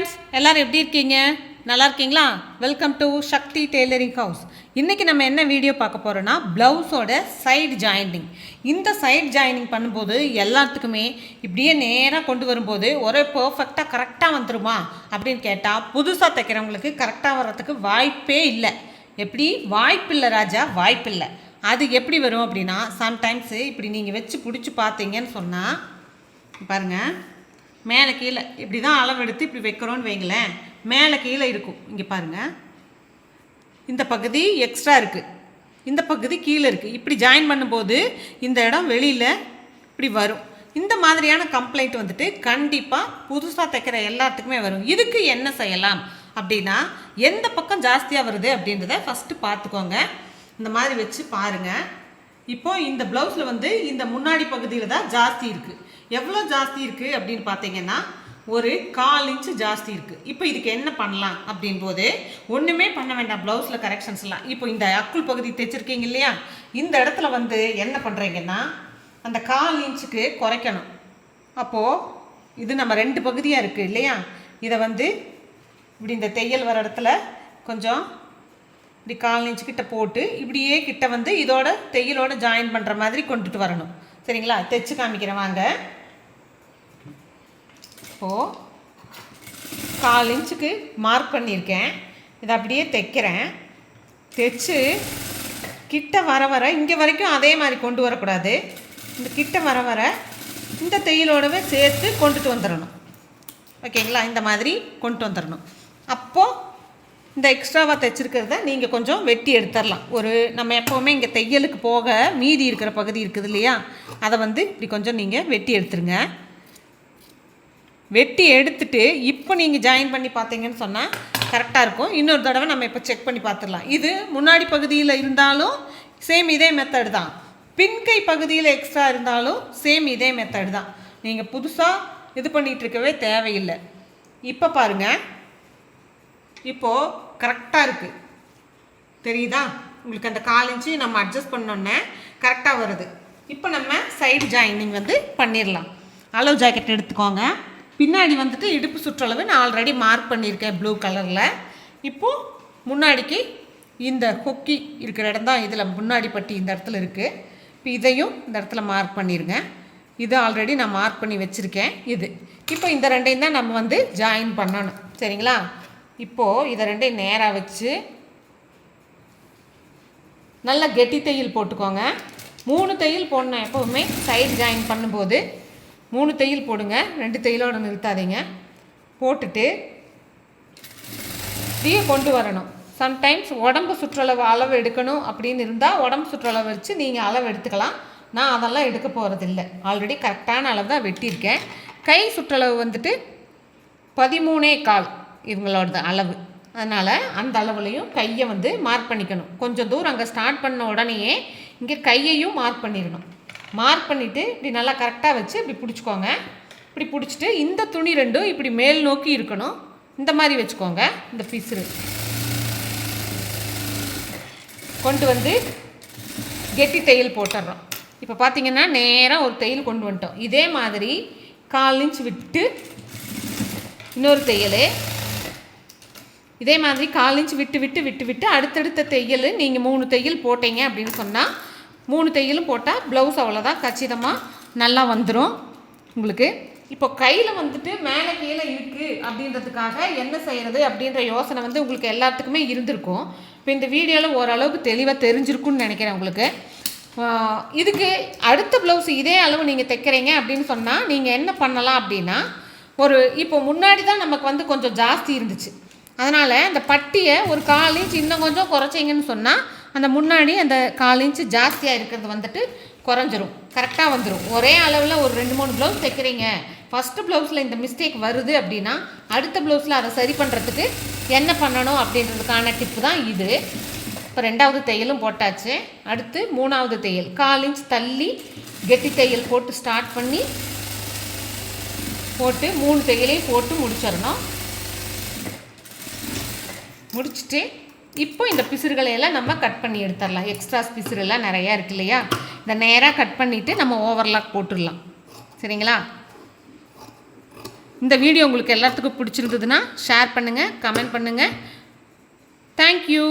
Friends, எல்லோரும் எப்படி இருக்கீங்க? நல்லா இருக்கீங்களா? Welcome to Shakti tailoring house. இன்றைக்கி நம்ம என்ன வீடியோ பார்க்க போகிறோன்னா, ப்ளவுஸோட சைடு ஜாயிண்டிங். இந்த சைடு ஜாயினிங் பண்ணும்போது எல்லாத்துக்குமே இப்படியே நேராக கொண்டு வரும்போது ஒரே பர்ஃபெக்டாக கரெக்டாக வந்துடுமா அப்படின்னு கேட்டால், புதுசாக தைக்கிறவங்களுக்கு கரெக்டாக வர்றதுக்கு வாய்ப்பே இல்லை. எப்படி வாய்ப்பில்லை ராஜா, வாய்ப்பில்லை. அது எப்படி வரும் அப்படின்னா, சம்டைம்ஸு இப்படி நீங்கள் வச்சு பிடிச்சி பார்த்தீங்கன்னு சொன்னால், பாருங்கள், மேலே கீழே இப்படி தான் அளவு எடுத்து இப்படி வைக்கிறோன்னு வைங்களேன், மேலே கீழே இருக்கும். இங்கே பாருங்கள், இந்த பகுதி எக்ஸ்ட்ரா இருக்குது, இந்த பகுதி கீழே இருக்குது. இப்படி ஜாயின் பண்ணும்போது இந்த இடம் வெளியில் இப்படி வரும். இந்த மாதிரியான கம்ப்ளைண்ட் வந்துட்டு கண்டிப்பாக புதுசாக தைக்கிற எல்லாத்துக்குமே வரும். இதுக்கு என்ன செய்யலாம் அப்படின்னா, எந்த பக்கம் ஜாஸ்தியாக வருது அப்படின்றத ஃபஸ்ட்டு பார்த்துக்கோங்க. இந்த மாதிரி வச்சு பாருங்கள். இப்போது இந்த ப்ளவுஸில் வந்து இந்த முன்னாடி பகுதியில் தான் ஜாஸ்தி இருக்குது. எவ்வளோ ஜாஸ்தி இருக்குது அப்படின்னு பார்த்தீங்கன்னா, ஒரு 1/4 இன்ச்சு ஜாஸ்தி இருக்குது. இப்போ இதுக்கு என்ன பண்ணலாம் அப்படின் போது, ஒன்றுமே பண்ண வேண்டாம். ப்ளவுஸில் கரெக்ஷன்ஸ்லாம் இப்போ இந்த அக்குள் பகுதி தைச்சிருக்கீங்க இல்லையா, இந்த இடத்துல வந்து என்ன பண்ணுறீங்கன்னா, அந்த 1/4 இன்ச்சுக்கு குறைக்கணும். அப்போது இது நம்ம 2 பகுதியாக இருக்குது இல்லையா, இதை வந்து இப்படி இந்த தையல் வர இடத்துல கொஞ்சம் இப்படி 1/4 இன்ச்சு கிட்ட போட்டு இப்படியே கிட்ட வந்து இதோட தையலோட ஜாயின் பண்ணுற மாதிரி கொண்டுட்டு வரணும். சரிங்களா? தைச்சு காமிக்கிறேன் வாங்க. இப்போது 1/4 இன்ச்சுக்கு மார்க் பண்ணியிருக்கேன். இதை அப்படியே தைக்கிறேன். தைச்சு கிட்ட வர வர இங்கே வரைக்கும் அதே மாதிரி கொண்டு வரக்கூடாது. இந்த கிட்ட வர வர இந்த தையலோடவே சேர்த்து கொண்டுட்டு வந்துடணும். ஓகேங்களா? இந்த மாதிரி கொண்டு வந்துடணும். அப்போது இந்த எக்ஸ்ட்ராவாக தைச்சிருக்கிறத நீங்கள் கொஞ்சம் வெட்டி எடுத்துடலாம். ஒரு நம்ம எப்போவுமே இங்கே தையலுக்கு போக மீதி இருக்கிற பகுதி இருக்குது இல்லையா, அதை வந்து இப்படி கொஞ்சம் நீங்கள் வெட்டி எடுத்துருங்க. வெட்டி எடுத்துட்டு இப்போ நீங்கள் ஜாயின் பண்ணி பார்த்தீங்கன்னு சொன்னால் கரெக்டாக இருக்கும். இன்னொரு தடவை நம்ம இப்போ செக் பண்ணி பார்த்துடலாம். இது முன்னாடி பகுதியில் இருந்தாலும் சேம் இதே மெத்தட் தான், பின்கை பகுதியில் எக்ஸ்ட்ரா இருந்தாலும் சேம் இதே மெத்தட் தான். நீங்கள் புதுசாக இது பண்ணிகிட்ருக்கவே தேவையில்லை. இப்போ பாருங்கள், இப்போது கரெக்டாக இருக்குது, தெரியுதா உங்களுக்கு? அந்த 1/4 இன்ச்சு நம்ம அட்ஜஸ்ட் பண்ணோன்னே கரெக்டாக வருது. இப்போ நம்ம சைடு ஜாயினிங் வந்து பண்ணிடலாம். அளவு ஜாக்கெட் எடுத்துக்கோங்க. பின்னாடி வந்துட்டு இடுப்பு சுற்றளவு நான் ஆல்ரெடி மார்க் பண்ணியிருக்கேன் ப்ளூ கலரில். இப்போது முன்னாடிக்கு இந்த கொக்கி இருக்கிற இடம் தான் இதில் முன்னாடி பட்டி இந்த இடத்துல இருக்குது. இப்போ இதையும் இந்த இடத்துல மார்க் பண்ணிடுங்க. இது ஆல்ரெடி நான் மார்க் பண்ணி வச்சுருக்கேன். இது இப்போ இந்த ரெண்டையும் தான் நம்ம வந்து ஜாயின் பண்ணணும். சரிங்களா? இப்போது இதை ரெண்டையும் நேராக வச்சு நல்லா கெட்டி தையல் போட்டுக்கோங்க. 3 தையல் போடணும் எப்போவுமே. சைடு ஜாயின் பண்ணும்போது 3 தையல் போடுங்க, 2 தையலோடு நிறுத்தாதீங்க. போட்டுட்டு இப்படியே கொண்டு வரணும். சம்டைம்ஸ் உடம்பு சுற்றளவு அளவு எடுக்கணும் அப்படின்னு இருந்தால் உடம்பு சுற்றளவு வச்சு நீங்கள் அளவு எடுத்துக்கலாம். நான் அதெல்லாம் எடுக்க போகிறதில்ல, ஆல்ரெடி கரெக்டான அளவு தான் வெட்டியிருக்கேன். கை சுற்றளவு வந்துட்டு 13.25 இவங்களோட அளவு. அதனால் அந்த அளவுலையும் கையை வந்து மார்க் பண்ணிக்கணும். கொஞ்சம் தூரம் அங்கே ஸ்டார்ட் பண்ண உடனேயே இங்கே கையையும் மார்க் பண்ணிடணும். மார்க் பண்ணிவிட்டு இப்படி நல்லா கரெக்டாக வச்சு இப்படி பிடிச்சிக்கோங்க. இப்படி பிடிச்சிட்டு இந்த துணி ரெண்டும் இப்படி மேல் நோக்கி இருக்கணும். இந்த மாதிரி வச்சுக்கோங்க. இந்த பிசுறு கொண்டு வந்து கெட்டி தையல் போட்டுடுறோம். இப்போ பார்த்தீங்கன்னா நேராக ஒரு தையல் கொண்டு வந்துட்டோம். இதே மாதிரி 1/4 இன்ச் விட்டு இன்னொரு தையல், இதே மாதிரி 1/4 இன்ச் விட்டு விட்டு விட்டு விட்டு அடுத்தடுத்த தையல் நீங்கள் 3 தையல் போட்டீங்க அப்படின்னு சொன்னால் 3 தையலும் போட்டால் ப்ளவுஸ் அவ்வளோதான் கச்சிதமாக நல்லா வந்துடும் உங்களுக்கு. இப்போ கையில் வந்துட்டு மேலே கீழே இருக்குது அப்படின்றதுக்காக என்ன செய்கிறது அப்படின்ற யோசனை வந்து உங்களுக்கு எல்லாத்துக்குமே இருந்திருக்கும். இப்போ இந்த வீடியோவில் ஓரளவுக்கு தெளிவாக தெரிஞ்சிருக்குன்னு நினைக்கிறேன் உங்களுக்கு. இதுக்கு அடுத்த ப்ளவுஸ் இதே அளவு நீங்கள் தைக்கிறீங்க அப்படின்னு சொன்னால் நீங்கள் என்ன பண்ணலாம் அப்படின்னா, இப்போ முன்னாடி தான் நமக்கு வந்து கொஞ்சம் ஜாஸ்தி இருந்துச்சு, அதனால் அந்த பட்டியை ஒரு 1/4 இன்ச் இன்னும் கொஞ்சம் குறைச்சிங்கன்னு சொன்னால் அந்த முன்னாடி அந்த 1/4 இன்ச்சு ஜாஸ்தியாக இருக்கிறது வந்துட்டு குறைஞ்சிரும், கரெக்டாக வந்துடும். ஒரே அளவில் ஒரு 2-3 ப்ளவுஸ் தைக்கிறீங்க, ஃபஸ்ட்டு ப்ளவுஸில் இந்த மிஸ்டேக் வருது அப்படின்னா அடுத்த ப்ளவுஸில் அதை சரி பண்ணுறதுக்கு என்ன பண்ணணும் அப்படின்றதுக்கான டிப்பு தான் இது. இப்போ 2வது தையலும் போட்டாச்சு. அடுத்து 3வது தையல் 1/4 இன்ச் தள்ளி கெட்டி தையல் போட்டு ஸ்டார்ட் பண்ணி போட்டு 3 தையலையும் போட்டு முடிச்சிடணும். முடிச்சுட்டு இப்போ இந்த பிசுறுகளையெல்லாம் நம்ம கட் பண்ணி எடுத்துடலாம். எக்ஸ்ட்ராஸ் பிசுறுலாம் நிறையா இருக்கு இல்லையா, இந்த நேராக கட் பண்ணிவிட்டு நம்ம ஓவர்லாக் போட்டுடலாம். சரிங்களா? இந்த வீடியோ உங்களுக்கு எல்லாத்துக்கும் பிடிச்சிருந்ததுன்னா ஷேர் பண்ணுங்கள், கமெண்ட் பண்ணுங்கள். தேங்க்யூ.